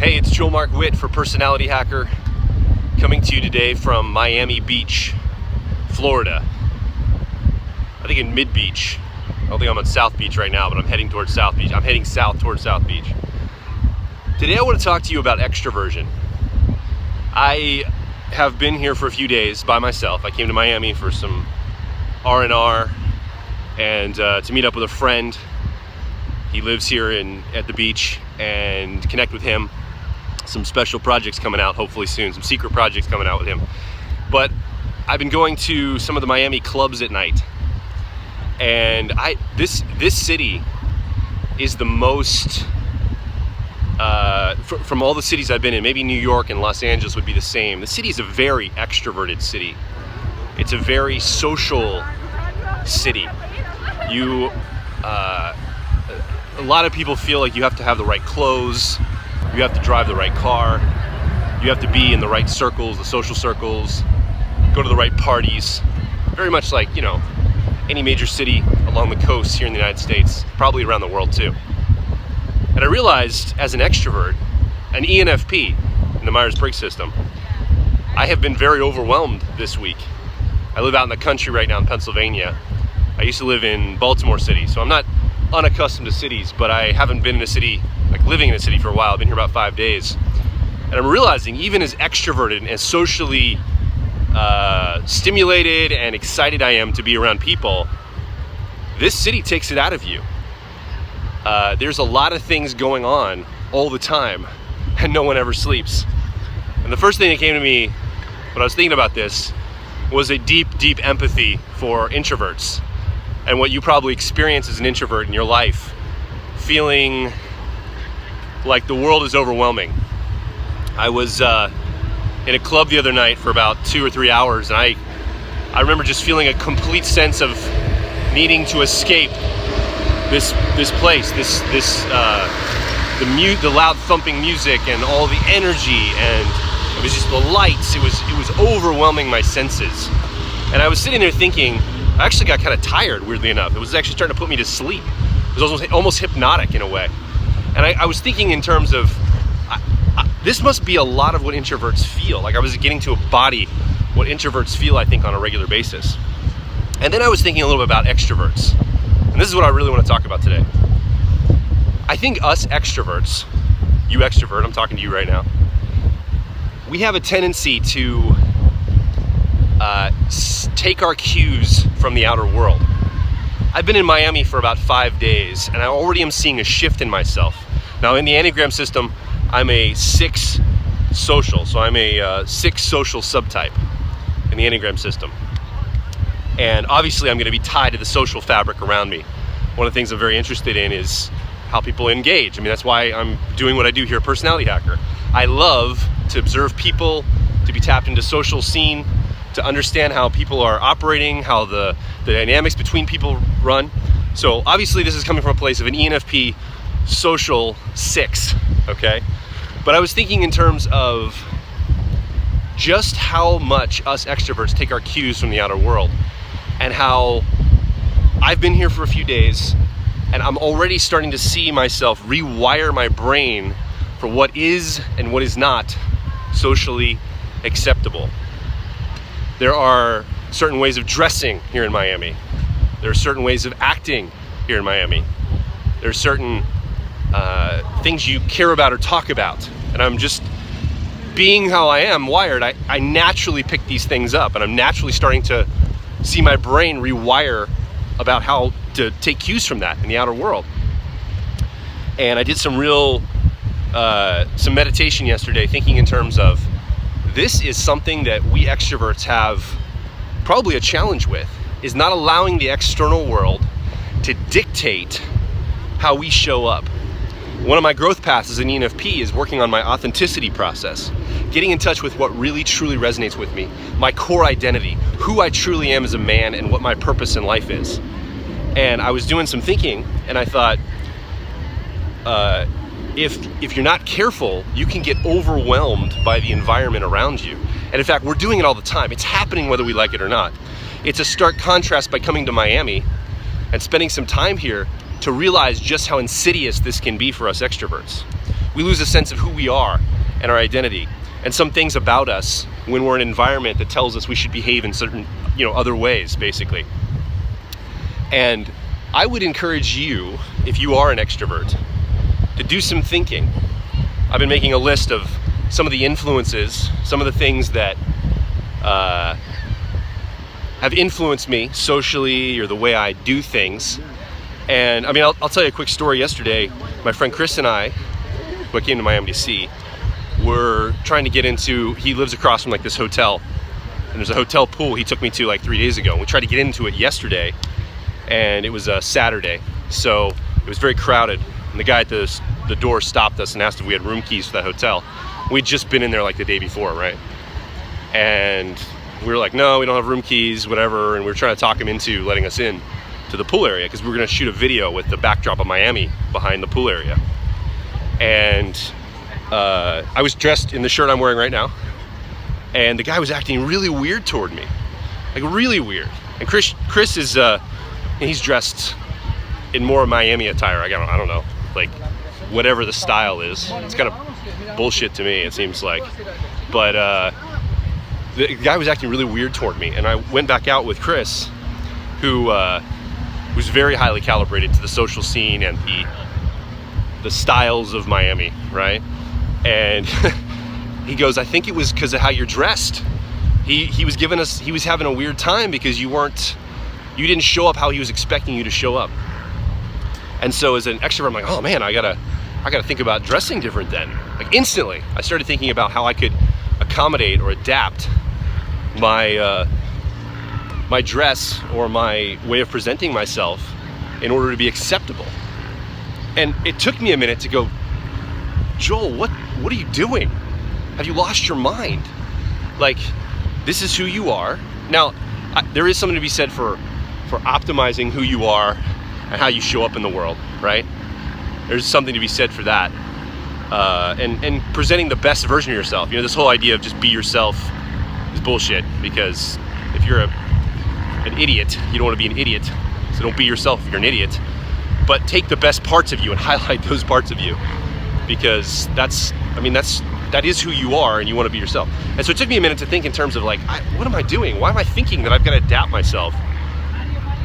Hey, it's Joe Mark Witt for Personality Hacker, coming to you today from Miami Beach, Florida. I think in Mid Beach. I don't think I'm on South Beach right now, but I'm heading towards South Beach. I'm heading south towards South Beach. Today I want to talk to you about extroversion. I have been here for a few days by myself. I came to Miami for some R&R and to meet up with a friend. He lives here at the beach, and connect with him. Some special projects coming out hopefully soon, some secret projects coming out with him. But I've been going to some of the Miami clubs at night, and this city is the most from all the cities I've been in. Maybe New York and Los Angeles would be the same. The city is a very extroverted city. It's a very social city. A lot of people feel like you have to have the right clothes, you have to drive the right car, you have to be in the right circles, the social circles, go to the right parties. Very much like, any major city along the coast here in the United States, probably around the world too. And I realized as an extrovert, an ENFP in the Myers-Briggs system, I have been very overwhelmed this week. I live out in the country right now in Pennsylvania. I used to live in Baltimore City, so I'm not unaccustomed to cities, but I haven't been in a city, living in a city for a while. I've been here about 5 days. And I'm realizing, even as extroverted and as socially stimulated and excited I am to be around people, this city takes it out of you. There's a lot of things going on all the time, and no one ever sleeps. And the first thing that came to me when I was thinking about this was a deep, deep empathy for introverts, and what you probably experience as an introvert in your life, feeling like the world is overwhelming. I was in a club the other night for about 2 or 3 hours, and I remember just feeling a complete sense of needing to escape this place, the loud thumping music and all the energy, and it was just the lights. It was overwhelming my senses, and I was sitting there thinking. I actually got kind of tired, weirdly enough. It was actually starting to put me to sleep. It was almost hypnotic in a way. And I was thinking in terms of, this must be a lot of what introverts feel. Like I was getting to embody what introverts feel, I think, on a regular basis. And then I was thinking a little bit about extroverts. And this is what I really want to talk about today. I think us extroverts, you extrovert, I'm talking to you right now, we have a tendency to take our cues from the outer world. I've been in Miami for about 5 days, and I already am seeing a shift in myself. Now, in the Enneagram system, I'm a 6 social, so I'm a 6 social subtype in the Enneagram system. And obviously, I'm going to be tied to the social fabric around me. One of the things I'm very interested in is how people engage. I mean, that's why I'm doing what I do here at Personality Hacker. I love to observe people, to be tapped into social scene, to understand how people are operating, how the dynamics between people run. So obviously this is coming from a place of an ENFP social 6, okay? But I was thinking in terms of just how much us extroverts take our cues from the outer world, and how I've been here for a few days and I'm already starting to see myself rewire my brain for what is and what is not socially acceptable. There are certain ways of dressing here in Miami. There are certain ways of acting here in Miami. There are certain things you care about or talk about. And I'm just, being how I am wired, I naturally pick these things up, and I'm naturally starting to see my brain rewire about how to take cues from that in the outer world. And I did some meditation yesterday, thinking in terms of, this is something that we extroverts have probably a challenge with, is not allowing the external world to dictate how we show up. One of my growth paths as an ENFP is working on my authenticity process, getting in touch with what really truly resonates with me, my core identity, who I truly am as a man, and what my purpose in life is. And I was doing some thinking, and I thought, if you're not careful, you can get overwhelmed by the environment around you. And in fact, we're doing it all the time. It's happening whether we like it or not. It's a stark contrast by coming to Miami and spending some time here to realize just how insidious this can be for us extroverts. we lose a sense of who we are and our identity, and some things about us when we're in an environment that tells us we should behave in certain, other ways, basically. And I would encourage you, if you are an extrovert, to do some thinking. I've been making a list of some of the influences, some of the things that have influenced me socially or the way I do things. And I mean, I'll tell you a quick story. Yesterday, my friend Chris and I, who I came to Miami to see, were trying to get into, he lives across from like this hotel, and there's a hotel pool he took me to like 3 days ago. And we tried to get into it yesterday, and it was a Saturday, so it was very crowded. And the guy at the door stopped us and asked if we had room keys for that hotel. We'd just been in there like the day before, right? And we were like, no, we don't have room keys, whatever. And we were trying to talk him into letting us in to the pool area, because we were gonna shoot a video with the backdrop of Miami behind the pool area. And I was dressed in the shirt I'm wearing right now, and the guy was acting really weird toward me, like really weird. And Chris is, he's dressed in more Miami attire. I don't know, like whatever the style is. It's kind of bullshit to me, it seems like. But the guy was acting really weird toward me, and I went back out with Chris, who was very highly calibrated to the social scene and the styles of Miami, right? And he goes, I think it was because of how you're dressed. He was having a weird time because you didn't show up how he was expecting you to show up. And so as an extrovert, I'm like, oh man, I gotta think about dressing different then. Like instantly, I started thinking about how I could accommodate or adapt my my dress or my way of presenting myself in order to be acceptable. And it took me a minute to go, Joel, what are you doing? Have you lost your mind? Like, this is who you are. Now, there is something to be said for optimizing who you are and how you show up in the world, right? There's something to be said for that. And presenting the best version of yourself. This whole idea of just be yourself is bullshit, because if you're an idiot, you don't want to be an idiot. So don't be yourself if you're an idiot. But take the best parts of you and highlight those parts of you, because that is who you are, and you want to be yourself. And so it took me a minute to think in terms of like, what am I doing? Why am I thinking that I've got to adapt myself?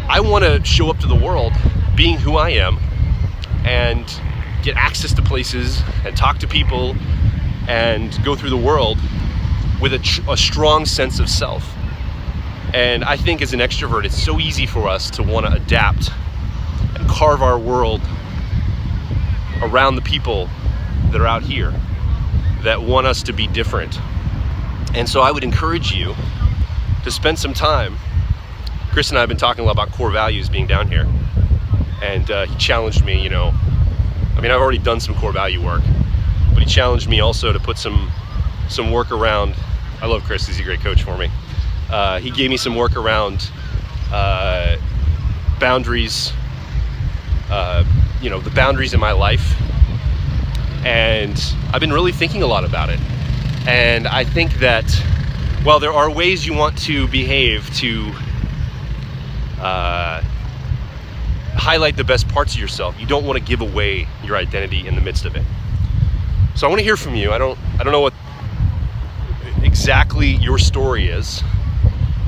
I want to show up to the world being who I am and get access to places and talk to people and go through the world with a strong sense of self. And I think as an extrovert, it's so easy for us to want to adapt and carve our world around the people that are out here that want us to be different. And so I would encourage you to spend some time. Chris and I have been talking a lot about core values being down here, and he challenged me, I've already done some core value work, but he challenged me also to put some work around. I love Chris, he's a great coach for me. He gave me some work around boundaries, the boundaries in my life. And I've been really thinking a lot about it. And I think that while there are ways you want to behave to highlight the best parts of yourself, you don't want to give away your identity in the midst of it. So I want to hear from you. I don't know what exactly your story is.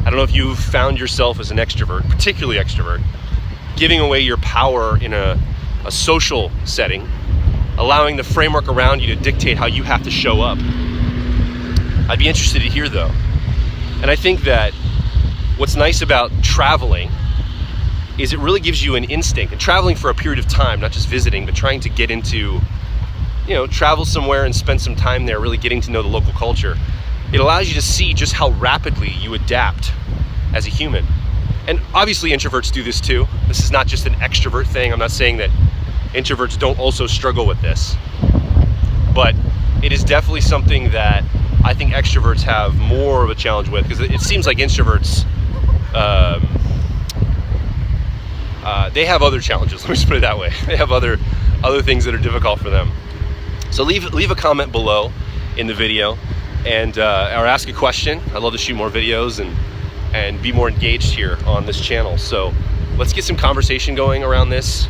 I don't know if you've found yourself as an extrovert, particularly extrovert, giving away your power in a social setting, allowing the framework around you to dictate how you have to show up. I'd be interested to hear though. And I think that what's nice about traveling is it really gives you an instinct, and traveling for a period of time, not just visiting, but trying to get into, travel somewhere and spend some time there, really getting to know the local culture. It allows you to see just how rapidly you adapt as a human. And obviously introverts do this too. This is not just an extrovert thing. I'm not saying that introverts don't also struggle with this, but it is definitely something that I think extroverts have more of a challenge with, because it seems like introverts, they have other challenges. Let me just put it that way. They have other things that are difficult for them. So leave a comment below in the video, and or ask a question. I'd love to shoot more videos and be more engaged here on this channel. So let's get some conversation going around this.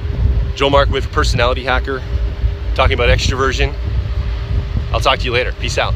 Joel Mark with Personality Hacker, talking about extroversion I'll talk to you later. Peace out.